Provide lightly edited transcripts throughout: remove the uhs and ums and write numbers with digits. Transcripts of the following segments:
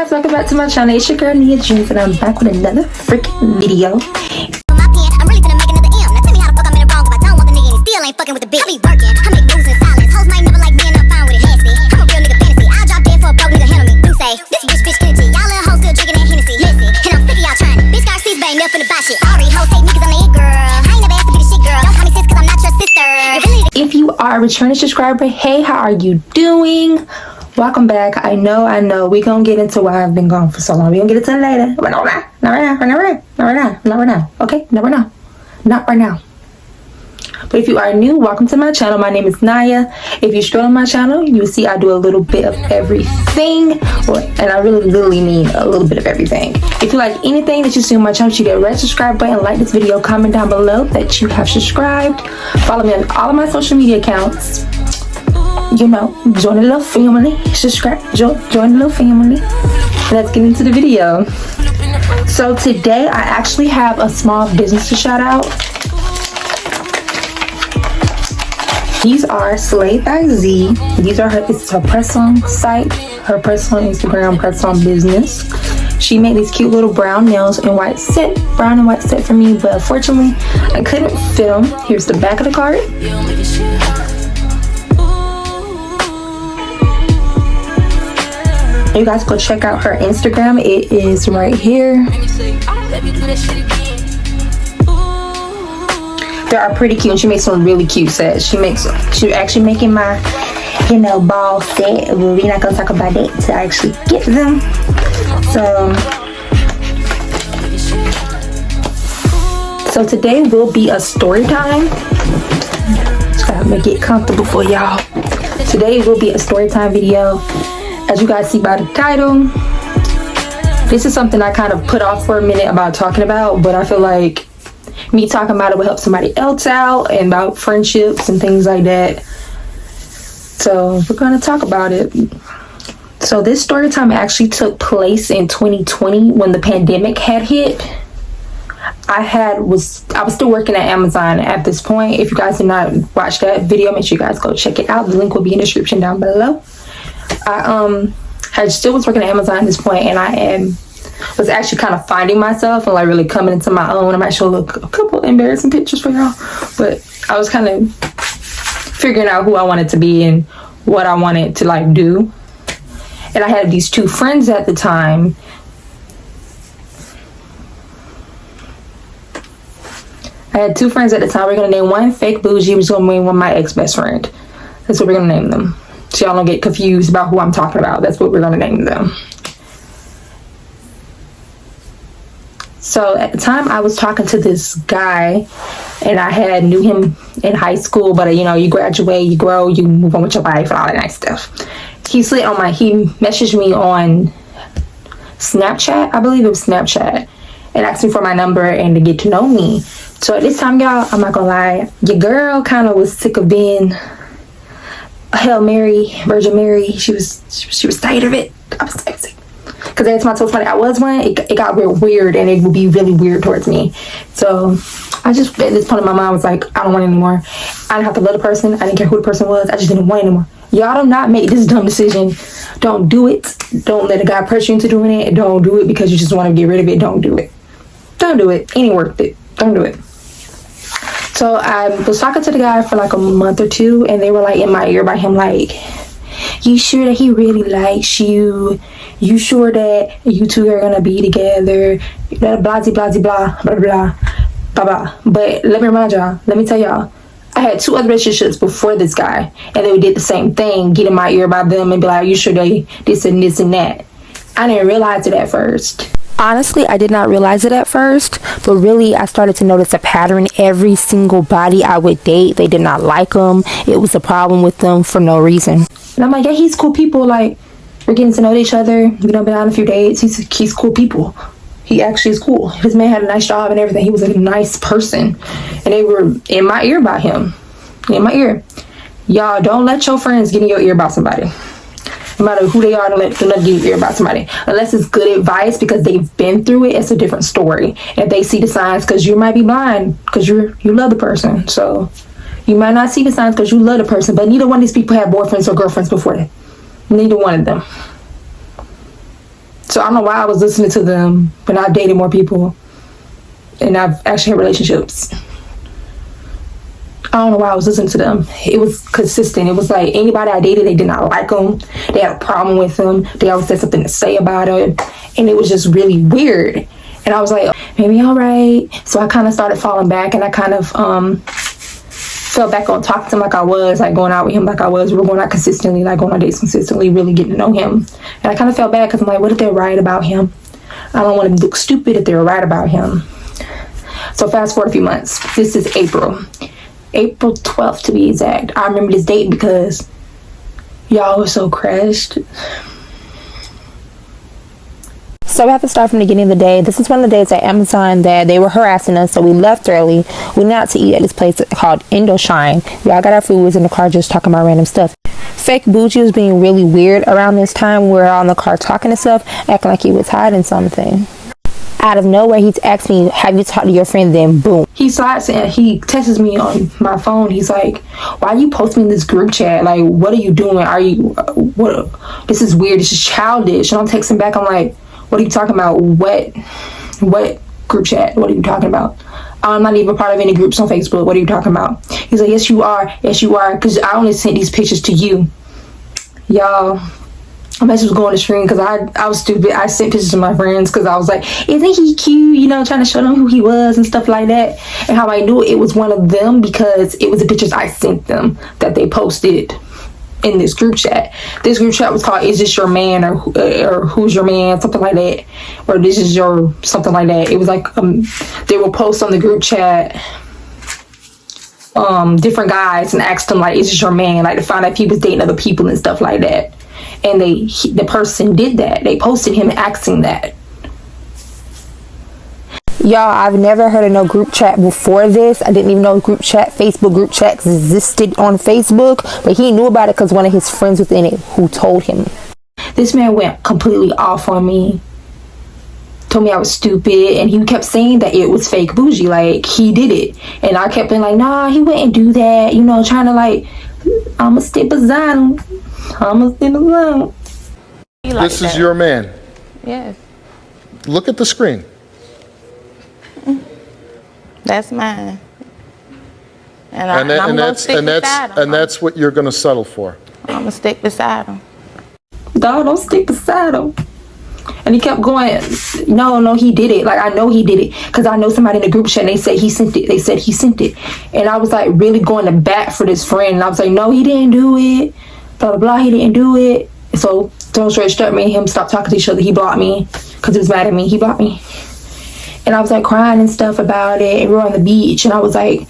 guys, welcome back to my channel. It's your girl Nia Jeans and I'm back with another freaking video. I'm really gonna make another M. Now tell me how the fuck I'm in the wrong if I don't want the nigga and he still ain't fucking with the bitch. I be working, I make moves in silence. Hoes might never like me and I'm fine with it. Has me. I'm a real nigga fantasy. I'll drop dead for a broke nigga handle me. You say, this bitch energy. Y'all little hoes still drinking that Hennessy. Listen, and I'm sick of y'all trying it. Bitch Garcia's bang up in the buy shit. Sorry, hoes hate me cause I'm the it girl. I ain't never asked to be the shit girl. Don't call me sis cause I'm not your sister. If you are a returning subscriber, hey, how are you doing? Welcome back. I know we gonna get into why I've been gone for so long. We gonna get into it later, but not right now. Okay, not right now. But if you are new, welcome to my channel. My name is Naya. If you stroll on my channel, you will see I do a little bit of everything, and I really literally mean a little bit of everything. If you like anything that you see on my channel, you get a red subscribe button, like this video, comment down below that you have subscribed, follow me on all of my social media accounts. You know, join the little family, subscribe, join the little family. Let's get into the video. So today I actually have a small business to shout out. These are Slayed by Z. These are it's her press-on site, her press-on Instagram, press-on business. She made these cute little brown nails in brown and white set for me, but unfortunately I couldn't fit them. Here's the back of the card. You guys go check out her Instagram. It is right here. They are pretty cute, and she makes some really cute sets. She's actually making my, ball set. But we're not gonna talk about it to actually get them. So today will be a story time. Just gotta make it comfortable for y'all. Today will be a story time video. As you guys see by the title, this is something I kind of put off for a minute about talking about, but I feel like me talking about it will help somebody else out, and about friendships and things like that. So we're going to talk about it. So this story time actually took place in 2020 when the pandemic had hit. I was still working at Amazon at this point. If you guys did not watch that video, make sure you guys go check it out. The link will be in the description down below. I still was working at Amazon at this point, and was actually kind of finding myself and like really coming into my own. I might show a couple embarrassing pictures for y'all, but I was kind of figuring out who I wanted to be and what I wanted to like do. And I had these two friends at the time. We're gonna name one Fake Bougie, which is gonna be one of my ex-best friend. That's what we're gonna name them. So y'all don't get confused about who I'm talking about. That's what we're gonna name them. So at the time I was talking to this guy, and I knew him in high school, but you graduate, you grow, you move on with your life and all that nice stuff. He messaged me on Snapchat, I believe it was Snapchat, and asked me for my number and to get to know me. So at this time, y'all, I'm not gonna lie, your girl kind of was sick of being Hail Mary, Virgin Mary. She was tired of it. I was tired of it. Because every time I told somebody I was one, it got real weird, and it would be really weird towards me. So I just, at this point in my mind, was like, I don't want it anymore. I didn't have to love the person. I didn't care who the person was. I just didn't want it anymore. Y'all do not make this dumb decision. Don't do it. Don't let a guy pressure you into doing it. Don't do it because you just want to get rid of it. Don't do it. Don't do it. Ain't worth it. Don't do it. So I was talking to the guy for like a month or two, and they were like in my ear by him like, you sure that he really likes you? You sure that you two are gonna be together? Blah blah blah blah blah blah blah. But let me tell y'all, I had two other relationships before this guy, and they did the same thing, get in my ear about them and be like, you sure they this and this and that. I didn't realize it at first. Honestly, I did not realize it at first, but really I started to notice a pattern. Every single body I would date, they did not like them. It was a problem with them for no reason. And I'm like, yeah, he's cool people. Like, we're getting to know each other. Been on a few dates. He's cool people. He actually is cool. His man had a nice job and everything. He was a nice person. And they were in my ear about him. In my ear. Y'all, don't let your friends get in your ear about somebody. No matter who they are, don't let them get in your ear about somebody. Unless it's good advice because they've been through it, it's a different story. If they see the signs, because you might be blind because you love the person. So you might not see the signs because you love the person, but neither one of these people had boyfriends or girlfriends before that. Neither one of them. So I don't know why I was listening to them, but I've dated more people and I've actually had relationships. I don't know why I was listening to them. It was consistent. It was like anybody I dated, they did not like them. They had a problem with them. They always had something to say about it. And it was just really weird. And I was like, maybe all right. So I kind of started falling back, and I kind of fell back on talking to him like I was, like going out with him like I was. We were going out consistently, like going on dates consistently, really getting to know him. And I kind of fell back because I'm like, what if they're right about him? I don't want to look stupid if they're right about him. So fast forward a few months. This is April 12th to be exact. I remember this date because y'all was so crashed. So we have to start from the beginning of the day. This is one of the days at Amazon that they were harassing us, so we left early. We went out to eat at this place called Indoshine. Y'all got our food, we was in the car just talking about random stuff. Fake Bougie was being really weird around this time. We were all in the car talking and stuff, acting like he was hiding something. Out of nowhere, he's asked me, have you talked to your friend? Then boom. He slides and he texts me on my phone. He's like, why are you posting in this group chat? Like, what are you doing? Are you, what? This is weird. This is childish. And I'm texting back. I'm like, what are you talking about? What group chat? What are you talking about? I'm not even part of any groups on Facebook. What are you talking about? He's like, yes, you are. Yes, you are. Because I only sent these pictures to you. Y'all. I message was going to stream because I was stupid. I sent pictures to my friends because I was like, isn't he cute? You know, trying to show them who he was and stuff like that. And how I knew it was one of them because it was the pictures I sent them that they posted in this group chat. This group chat was called "Is This Your Man?" or "Who's Your Man?" something like that, or "This Is Your" something like that. It was like they will post on the group chat different guys and ask them like, "Is this your man?" Like to find out if he was dating other people and stuff like that. And the person did that. They posted him asking that. Y'all, I've never heard of no group chat before this. I didn't even know Facebook group chats existed on Facebook. But he knew about it because one of his friends was in it who told him. This man went completely off on me. Told me I was stupid. And he kept saying that it was fake bougie. Like, he did it. And I kept being like, nah, he wouldn't do that. You know, trying to like, I'ma stay beside him. I'ma stay beside him. This is your man. Yes. Look at the screen. That's mine. And that's what you're going to settle for. I'm going to stick beside him. Dog, don't stick beside him. And he kept going, no, he did it. Like, I know he did it. Because I know somebody in the group chat, and they said he sent it. They said he sent it. And I was, like, really going to bat for this friend. And I was like, no, he didn't do it. Blah, blah, blah. He didn't do it. So, Don't Stretch up me and him stopped talking to each other. He blocked me because he was mad at me. He blocked me. And I was, like, crying and stuff about it. And we were on the beach. And I was, like,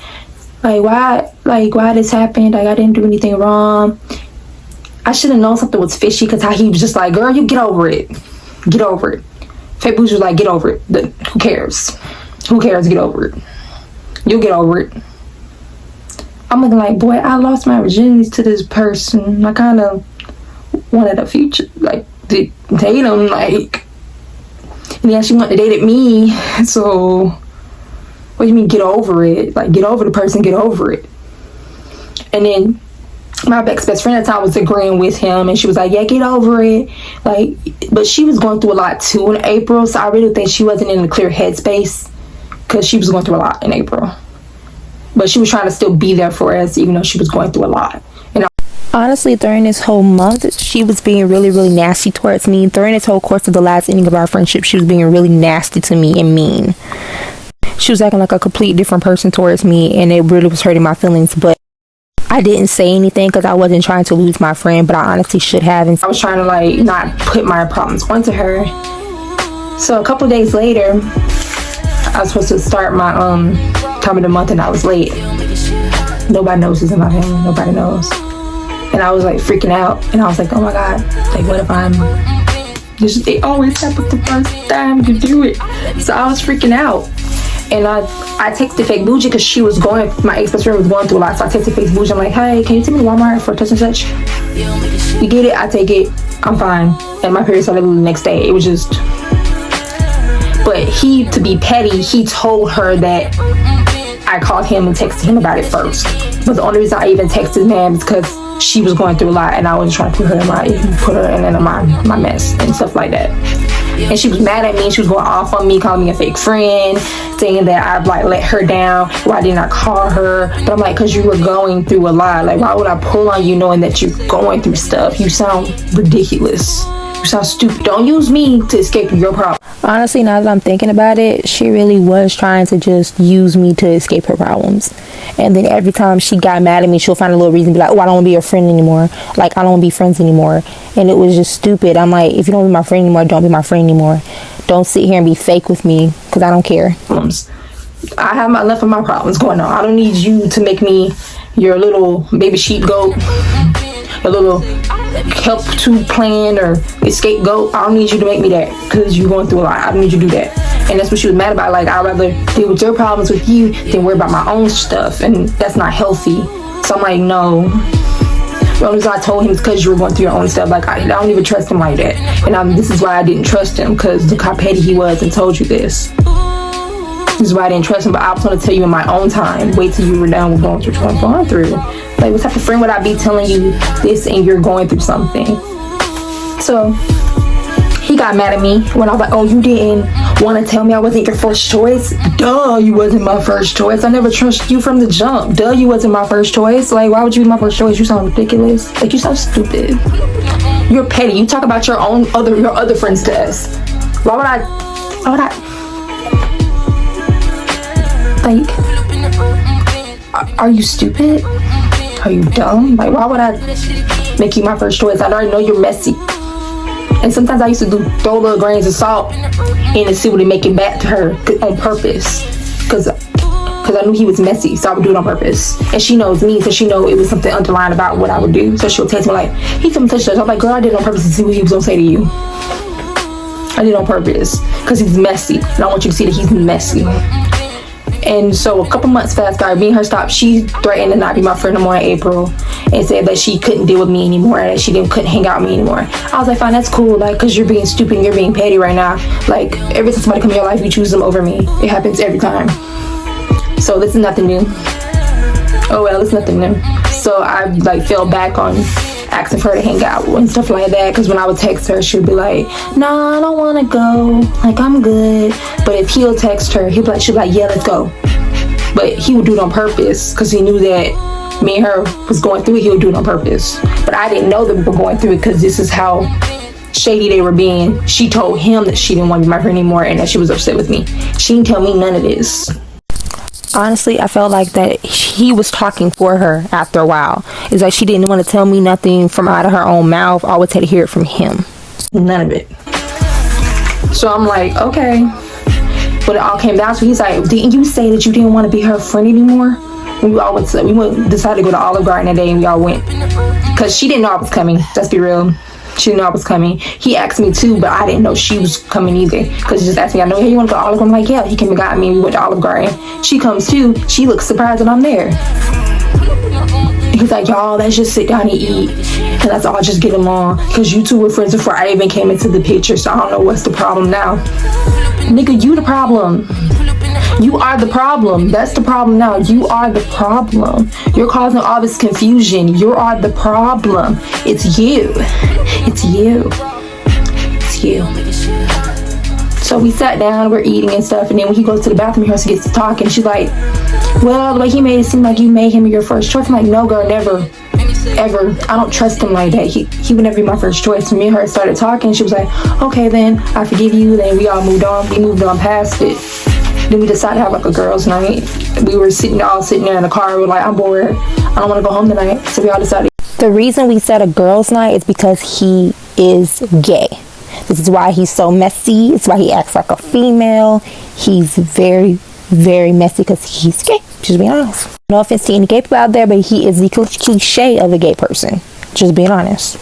why this happened? Like, I didn't do anything wrong. I should have known something was fishy because how he was just like, girl, you get over it. Get over it. Fake Bougie was like, get over it. Who cares? Who cares? Get over it. You'll get over it. I'm looking like, boy, I lost my virginity to this person. I kind of wanted a future, like, to date him, like, and he actually wanted to date me. So, what do you mean, get over it? Like, get over the person, get over it. And then my best friend at the time was agreeing with him, and she was like, yeah, get over it. Like, but she was going through a lot too in April, so I really think she wasn't in a clear headspace because she was going through a lot in April. But she was trying to still be there for us, even though she was going through a lot. And honestly, during this whole month, she was being really, really nasty towards me. During this whole course of the last ending of our friendship, she was being really nasty to me and mean. She was acting like a complete different person towards me, and it really was hurting my feelings. But I didn't say anything because I wasn't trying to lose my friend, but I honestly should have. And I was trying to like not put my problems onto her. So a couple days later, I was supposed to start my time of the month, and I was late. Nobody knows this in my family. Nobody knows. And I was like freaking out, and I was like, oh my God, like what if I'm just, it always happens the first time you do it. So I was freaking out. And I texted Fake Bougie because she was my ex-best friend was going through a lot. So I texted Fake Bougie. I'm like, hey, can you take me to Walmart for such and such? You get it? I take it. I'm fine. And my period started the next day. It was just... But he, to be petty, he told her that I called him and texted him about it first. But the only reason I even texted his man is because she was going through a lot. And I was trying to put her in my mess and stuff like that. And she was mad at me. She was going off on me, calling me a fake friend, saying that I'd like let her down. Why didn't I call her? But I'm like, because you were going through a lot. Like, why would I pull on you knowing that you're going through stuff? You sound ridiculous. You sound stupid. Don't use me to escape your problem. Honestly, now that I'm thinking about it, she really was trying to just use me to escape her problems. And then every time she got mad at me, she'll find a little reason to be like, oh, I don't want to be your friend anymore. Like, I don't want to be friends anymore. And it was just stupid. I'm like, if you don't want to be my friend anymore, don't be my friend anymore. Don't sit here and be fake with me, because I don't care. I have enough of my problems going on. I don't need you to make me your little baby sheep goat, a little help to plan or escape goat. I don't need you to make me that, because you're going through a lot. I don't need you to do that. And that's what she was mad about. Like, I'd rather deal with your problems with you than worry about my own stuff, and that's not healthy. So I'm like, no. The only reason I told him is because you were going through your own stuff. Like, I don't even trust him like that. And this is why I didn't trust him, because look how petty he was and told you this. This is why I didn't trust him, but I was going to tell you in my own time. Wait till you were done with going through what I'm going through. Like, what type of friend would I be telling you this and you're going through something? So he got mad at me when I was like, oh, you didn't want to tell me I wasn't your first choice? Duh, you wasn't my first choice. I never trusted you from the jump. Duh, you wasn't my first choice. Like, why would you be my first choice? You sound ridiculous. Like, you sound stupid. You're petty. You talk about your other friends to us. Why would I like, are you stupid? Are you dumb? Like, why would I make you my first choice? I already know you're messy. And sometimes I used to throw little grains of salt in and see would it make it back to her on purpose. Because I knew he was messy, so I would do it on purpose. And she knows me, so she know it was something underlying about what I would do. So she'll text me like, he told me such and such. I'm like, girl, I did it on purpose to see what he was going to say to you. I did it on purpose because he's messy. And I want you to see that he's messy. And so a couple months passed by, me and her stopped. She threatened to not be my friend no more in April and said that she couldn't deal with me anymore, and that she couldn't hang out with me anymore. I was like, fine, that's cool, like, because you're being stupid and you're being petty right now. Like, every time somebody come in your life, you choose them over me. It happens every time. So this is nothing new. Oh well, it's nothing new. So I like fell back on asking for her to hang out and stuff like that, because when I would text her, she'd be like, no, I don't want to go, like, I'm good. But if he'll text her, she'd be like, yeah, let's go. But he would do it on purpose, because he knew that me and her was going through it. He would do it on purpose. But I didn't know that we were going through it, because this is how shady they were being. She told him that she didn't want to be my friend anymore and that she was upset with me. She didn't tell me none of this. Honestly, I felt like that he was talking for her after a while. It's like she didn't want to tell me nothing from out of her own mouth. I always had to hear it from him. None of it. So I'm like, okay. But it all came down to, he's like, didn't you say that you didn't want to be her friend anymore? We decided to go to Olive Garden that day, and we all went. Because she didn't know I was coming. Let's be real. She didn't know I was coming. He asked me too, but I didn't know she was coming either. Because he just asked me, I know, hey, you want to go to Olive Garden? I'm like, yeah. He came and got me, and we went to Olive Garden. She comes too. She looks surprised that I'm there. He's like, y'all, let's just sit down and eat. And let's all just get along. Because you two were friends before I even came into the picture. So I don't know what's the problem now. Nigga, you the problem. You are the problem. That's the problem now. You are the problem. You're causing all this confusion. You are the problem. It's you. It's you. It's you. So we sat down, we're eating and stuff, and then when he goes to the bathroom, he gets to talking. She's like, well, the way he made it seem like you made him your first choice. I'm like, no, girl, never. Ever. I don't trust him like that. He would never be my first choice. Me and her started talking. She was like, okay, then I forgive you. Then we all moved on. We moved on past it. Then we decided to have like a girls' night. We were all sitting there in the car. We were like, I'm bored. I don't want to go home tonight. So we all decided. The reason we said a girls' night is because he is gay. This is why he's so messy. It's why he acts like a female. He's very, very messy because he's gay. Just being honest. No offense to any gay people out there, but he is the cliche of a gay person. Just being honest.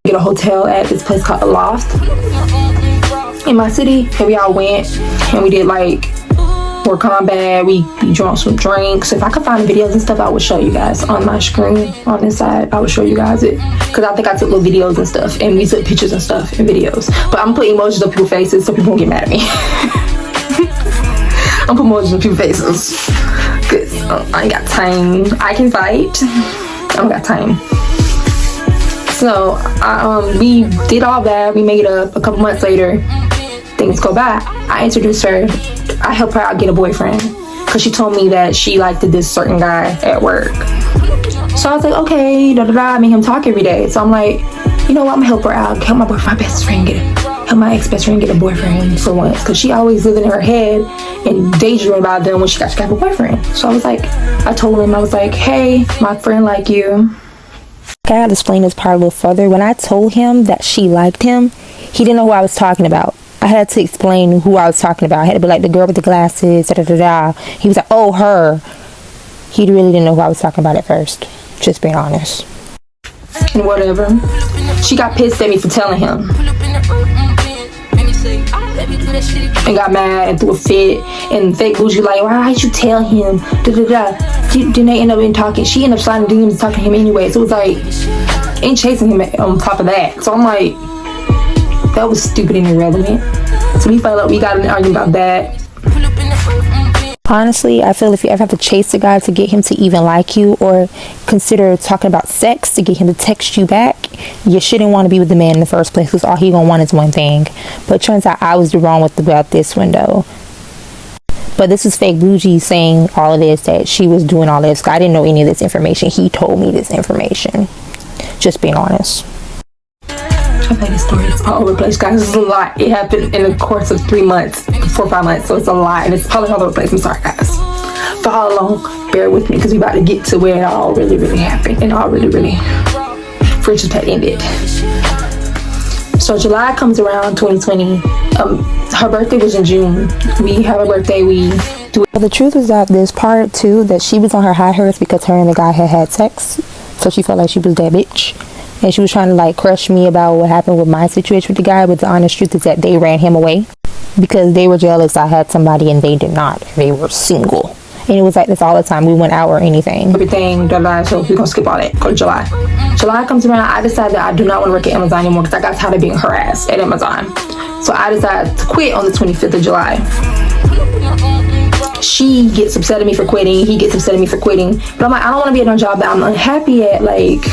Get a hotel at this place called The Loft in my city, and we all went and we did like more combat. We drank some drinks. If I could find the videos and stuff, I would show you guys on my screen on this side. I would show you guys it, because I think I took little videos and stuff, and we took pictures and stuff and videos. But I'm putting emojis on people's faces so people won't get mad at me. I'm putting emojis on people's faces because I ain't got time. I can fight. I don't got time. So we did all that. We made up. A couple months later, things go by. I introduced her. I helped her out get a boyfriend because she told me that she liked this certain guy at work. So I was like, okay, I made him talk every day. So I'm like, you know what, I'm gonna help her out. Help my best friend help my ex-best friend get a boyfriend for once. Because she always lived in her head and daydreaming about them when she got to have a boyfriend. So I was like, I told him, I was like, hey, my friend like you. I gotta explain this part a little further. When I told him that she liked him, he didn't know who I was talking about. I had to explain who I was talking about. I had to be like, the girl with the glasses, He was like, oh, her. He really didn't know who I was talking about at first. Just being honest. And whatever. She got pissed at me for telling him. And got mad and threw a fit. And fake bougie like, why did you tell him? Then they end up talking. She ended up sliding DMs and talking to him anyway. So it was like, ain't chasing him on top of that. So I'm like, that was stupid and irrelevant. So we felt like we got in an argument about that. Honestly, I feel if you ever have to chase a guy to get him to even like you, or consider talking about sex to get him to text you back, you shouldn't want to be with the man in the first place, because all he gonna want is one thing. But it turns out I was the wrong about this window. But this is fake bougie saying all of this, that she was doing all this. I didn't know any of this information. He told me this information. Just being honest. I think the story is all over the place, guys. It's a lot. It happened in the course of 4 or 5 months, so it's a lot, and it's probably all over the place. I'm sorry, guys. Follow along, bear with me, because we about to get to where it all really, really happened, and all really friendship had ended. So July comes around, 2020. Her birthday was in June. We have a birthday. We do. Well, the truth is that this part too, that she was on her high horse because her and the guy had sex, so she felt like she was that bitch. And she was trying to like crush me about what happened with my situation with the guy. But the honest truth is that they ran him away because they were jealous I had somebody and they did not. They were single. And it was like this all the time. We went out or anything. Everything, so we're going to skip all that. Go to July. July comes around. I decided that I do not want to work at Amazon anymore because I got tired of being harassed at Amazon. So I decided to quit on the 25th of July. She gets upset at me for quitting. He gets upset at me for quitting. But I'm like, I don't want to be at a job that I'm unhappy at. Like,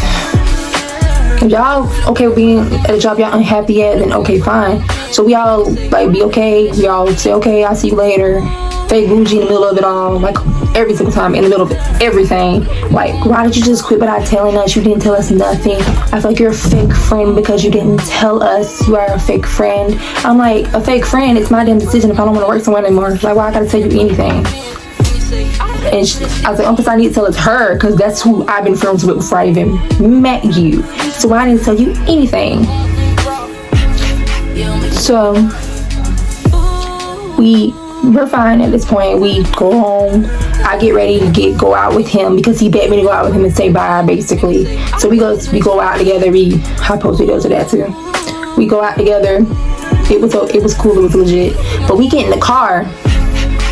if y'all okay with being at a job y'all unhappy at, then okay, fine. So we all like be okay. We all say, okay, I'll see you later. Fake bougie in the middle of it all, like every single time in the middle of everything. Like, why did you just quit without telling us? You didn't tell us nothing. I feel like you're a fake friend because you didn't tell us you are a fake friend. I'm like, a fake friend, it's my damn decision if I don't want to work somewhere anymore. Like, why I gotta tell you anything? And I was like, I need to tell it to her because that's who I've been friends with before I even met you. So I didn't tell you anything. So we're fine at this point. We go home. I get ready to go out with him because he begged me to go out with him and say bye, basically. So we go out together. I post videos of that too. We go out together. It was cool. It was legit. But we get in the car.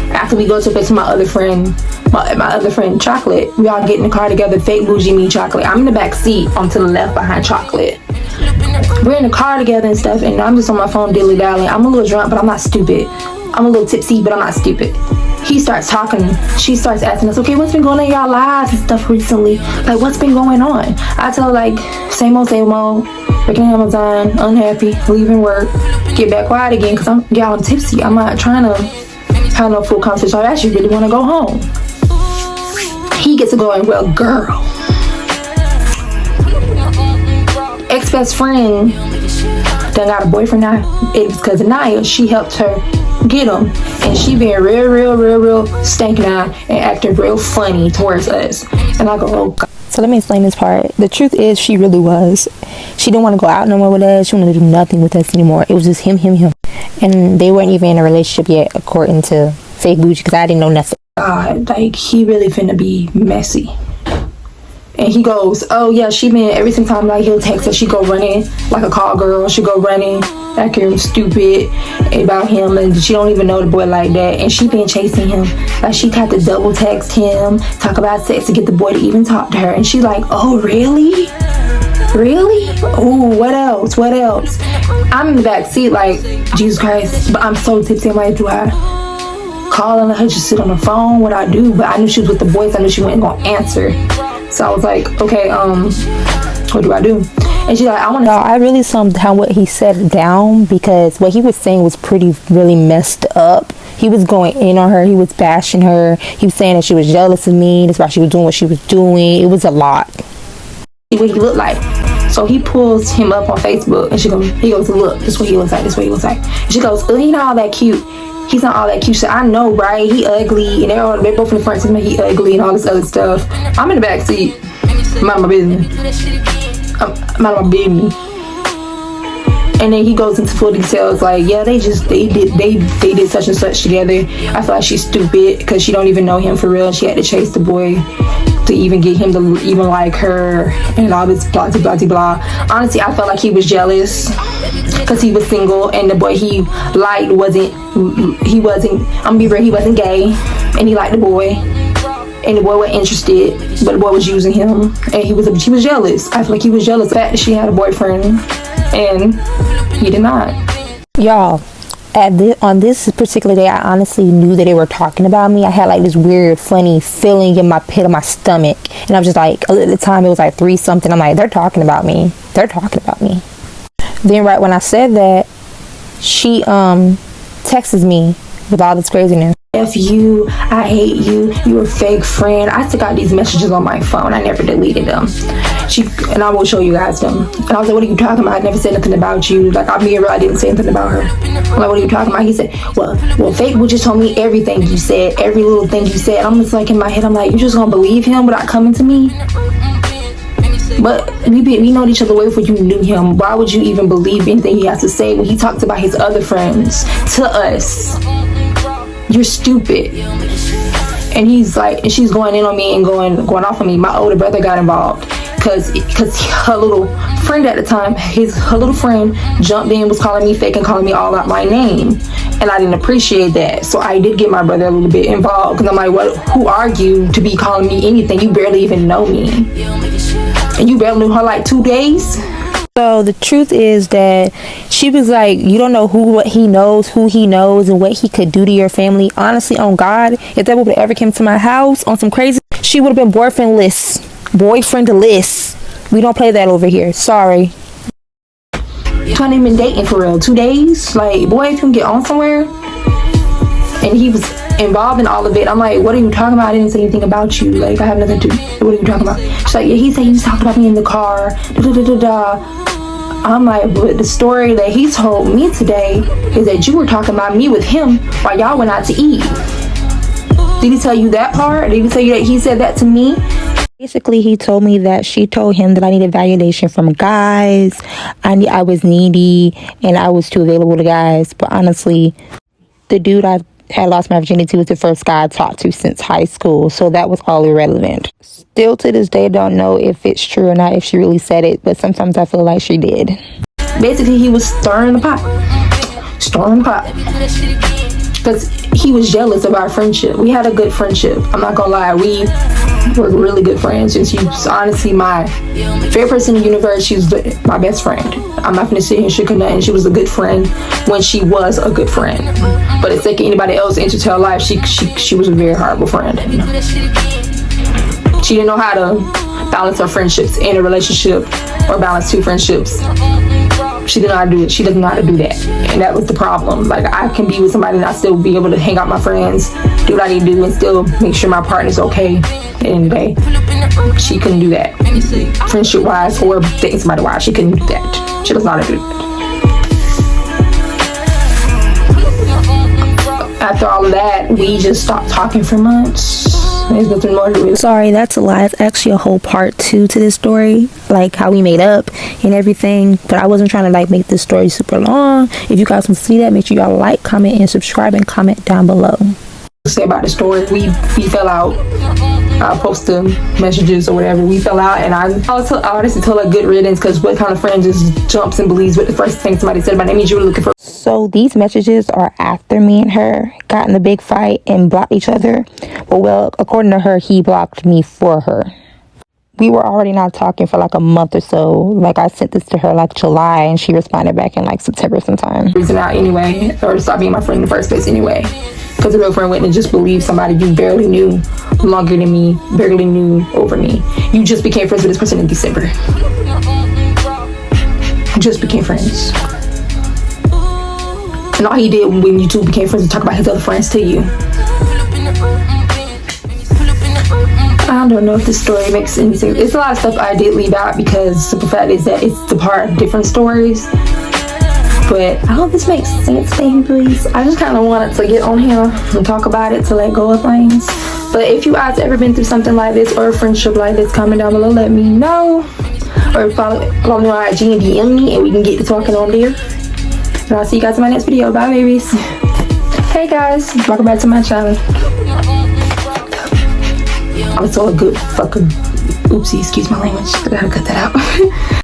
After we go to my other friend, Chocolate, we all get in the car together. Fake bougie, me, Chocolate. I'm in the back seat. I'm to the left behind Chocolate. We're in the car together and stuff, and I'm just on my phone dilly-dallying. I'm a little drunk, but I'm not stupid. I'm a little tipsy, but I'm not stupid. He starts talking. She starts asking us, okay, what's been going on in y'all lives and stuff recently? Like, what's been going on? I tell her, like, same old, working at Amazon, unhappy, leaving work, get back quiet again, because I'm tipsy. I'm not trying to have no full conversation. I actually really want to go home. He gets to going, well, girl. Ex-best friend done got a boyfriend now. It was because of Naya. She helped her get him. And she being real stinking out and acting real funny towards us. And I go, oh, God. So let me explain this part. The truth is, she really was. She didn't want to go out no more with us. She wanted to do nothing with us anymore. It was just him. And they weren't even in a relationship yet, according to fake bougie, because I didn't know nothing. God, like, he really finna be messy. And he goes, oh yeah, she been every single time like he'll text her, she go running like a call girl. She go running, acting stupid about him, and she don't even know the boy like that. And she been chasing him. Like, she had to double text him, talk about sex to get the boy to even talk to her. And she like, oh really? Oh, what else? I'm in the back seat like, Jesus Christ, but I'm so tipsy. I'm like, do I call and let her just sit on the phone? What I do? But I knew she was with the boys. I knew she wasn't gonna answer. So I was like, okay, what do I do? And she's like, I want to. I really somehow what he said down, because what he was saying was really messed up. He was going in on her. He was bashing her. He was saying that she was jealous of me. That's why she was doing what she was doing. It was a lot. What he looked like. So he pulls him up on Facebook, and he goes, look, this is what he looks like. This is what he looks like. And she goes, oh, he's not all that cute. He's not all that cute. So I know, right? He ugly, and they're both in the front seat. He ugly and all this other stuff. I'm in the back seat. Mind my business. Mind my business. And then he goes into full details like, yeah, they did such and such together. I feel like she's stupid because she don't even know him for real. She had to chase the boy to even get him to even like her and all this blah blah blah blah. Honestly, I felt like he was jealous because he was single and the boy he liked wasn't I'm gonna be real, he wasn't gay, and he liked the boy. And the boy wasn't interested, but the boy was using him, and he was jealous. I feel like he was jealous of the fact that she had a boyfriend, and he did not. Y'all, on this particular day, I honestly knew that they were talking about me. I had like this weird, funny feeling in my pit of my stomach, and I was just like, at the time it was like 3 something. I'm like, they're talking about me. They're talking about me. Then right when I said that, she texts me with all this craziness. F you, I hate you, you're a fake friend. I took out these messages on my phone. I never deleted them. And I will show you guys them. And I was like, what are you talking about? I never said nothing about you. Like, I'm being real, I didn't say anything about her. I'm like, what are you talking about? He said, well, Fake just told me everything you said, every little thing you said. I'm just like, in my head, I'm like, you just gonna believe him without coming to me? But we know each other way before you knew him. Why would you even believe anything he has to say when he talks about his other friends to us? You're stupid. And he's like, and she's going in on me and going off on me. My older brother got involved because her little friend at the time, her little friend jumped in, was calling me fake and calling me all out my name, and I didn't appreciate that. So I did get my brother a little bit involved because I'm like, who are you to be calling me anything? You barely even know me, and you barely knew her like 2 days. So the truth is that she was like, you don't know who he knows, and what he could do to your family. Honestly, on God, if that would have ever came to my house on some crazy, she would have been boyfriendless. We don't play that over here. Sorry. You ain't been dating for real 2 days. Like, boy, if you can get on somewhere. And he was involved in all of it. I'm like, what are you talking about? I didn't say anything about you. Like, I have nothing to. What are you talking about? She's like, yeah, he said he was talking about me in the car. Da da da da da. I'm like, but the story that he told me today is that you were talking about me with him while y'all went out to eat. Did he tell you that part? Did he tell you that he said that to me? Basically, he told me that she told him that I needed validation from guys. I was needy and I was too available to guys. But honestly, the dude I had lost my virginity to was the first guy I talked to since high school. So that was all irrelevant. Still to this day, don't know if it's true or not, if she really said it. But sometimes I feel like she did. Basically, he was stirring the pot. Because he was jealous of our friendship. We had a good friendship. I'm not gonna lie, we were really good friends. And she was honestly my favorite person in the universe. She was my best friend. I'm not gonna sit here and sugar nothing. She was a good friend when she was a good friend. But it's like anybody else into her life, she was a very horrible friend. She didn't know how to balance her friendships in a relationship or balance 2 friendships. She didn't know how to do it. She doesn't know how to do that. And that was the problem. Like, I can be with somebody and I still be able to hang out with my friends, do what I need to do, and still make sure my partner's okay at the end of the day. She couldn't do that. Friendship-wise or dating somebody-wise, she couldn't do that. She does not do that. After all of that, we just stopped talking for months. There's nothing more to it. Sorry, that's a lie. It's actually a whole part 2 to this story, like how we made up and everything. But I wasn't trying to like make this story super long. If you guys want to see that, make sure y'all like, comment, and subscribe, and comment down below. Say about the story, we fell out. I posted messages or whatever. We fell out, and I honestly told her good riddance, because what kind of friend just jumps and believes what the first thing somebody said about that means you were looking for. So these messages are after me and her got in a big fight and blocked each other. Well, according to her, he blocked me for her. We were already not talking for like a month or so. Like, I sent this to her like July, and she responded back in like September sometime. Reason out anyway, or stop being my friend in the first place anyway. Because a real friend wouldn't just believe somebody you barely knew longer than me, barely knew over me. You just became friends with this person in December. just became friends. And all he did when you two became friends was talk about his other friends to you. I don't know if this story makes any sense. It's a lot of stuff I did leave out because the simple fact is that it's the part of different stories. But I hope this makes sense to you, please. I just kind of wanted to get on here and talk about it, to let go of things. But if you guys ever been through something like this or a friendship like this, comment down below, let me know. Or follow me on IG and DM me and we can get to talking on there. And I'll see you guys in my next video. Bye, babies. Hey guys, welcome back to my channel. I'm so a good fucking oopsie, excuse my language. I gotta cut that out.